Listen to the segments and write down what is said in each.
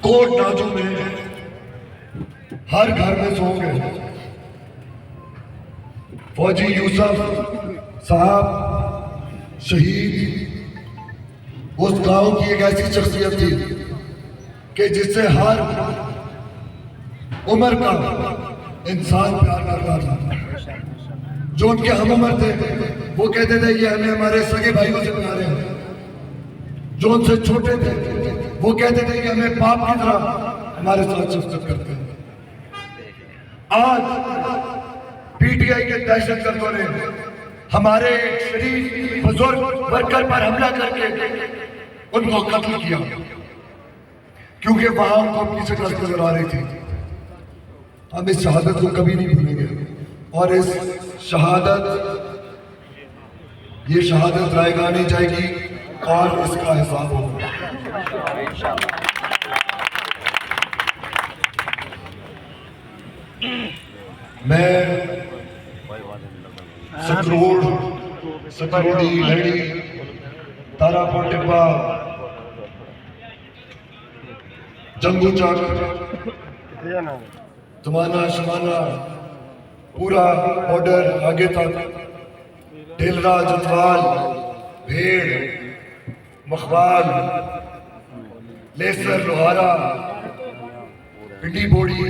Coat नाजू में हर घर में सो गए। फौजी यूसुफ साहब शहीद उस गांव की एक ऐसी शख्सियत थी कि जिससे हर उम्र का इंसान प्यार करता था। जो उनके हम उम्र थे वो कहते थे ये हमें हमारे सगे भाइयों से प्यारे हैं। जो उनसे छोटे थे वो कहते थे कि हमें बाप की तरह हमारे साथ शफकत करते हैं। आज पीटीआई के दहशतगर्दों ने हमारे शरीफ बुजुर्ग वर्कर पर हमला करके उनको कत्ल किया, क्योंकि वहां उनको अपनी शक्ल नजर आ रही थी। हम इस शहादत को कभी नहीं भूलेंगे और इस ये शहादत रायगानी जाएगी और इसका हिसाब होगा। मैं सकरोड़ी लहड़ी तारापुर टिब्बा जंगू चौक तमाना शमाना पूरा बॉर्डर आगे तक ढेलरा जतवाल भेड़ मखवाल लेसर लोहारा पिंडी बोड़ी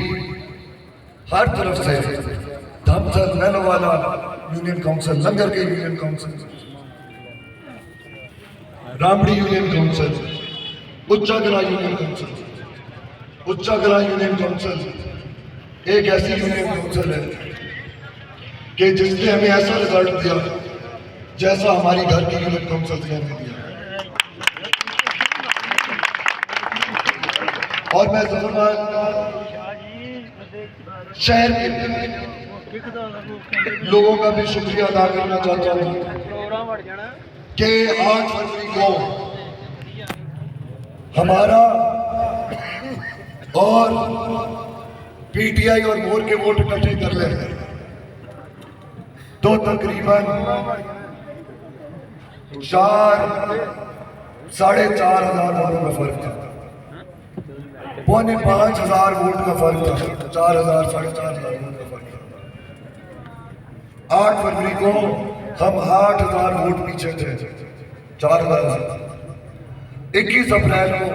हर तरफ से धमसर नैनोवाला यूनियन काउंसिल लंगर के union council Ramri union council Uchchagra union council एक ऐसी यूनियन काउंसिल है कि जिसने हमें ऐसा रिजल्ट दिया जैसा हमारी घर की यूनियन काउंसिल ने दिया। और मैं जफरबाद शहर के लोगों का भी शुक्रिया अदा करना चाहता हूँ कि 8 फरवरी को हमारा और पीटीआई और मोर के वोट इकट्ठे कर ले तो तकरीबन 4,500 वोटों का फर्क था। 4,500 वोट का फर्क था। 4,000 4,500 वोट का फर्क था। 8 फरवरी को हम 8,000 वोट पीछे थे। 4,000 21 अप्रैल को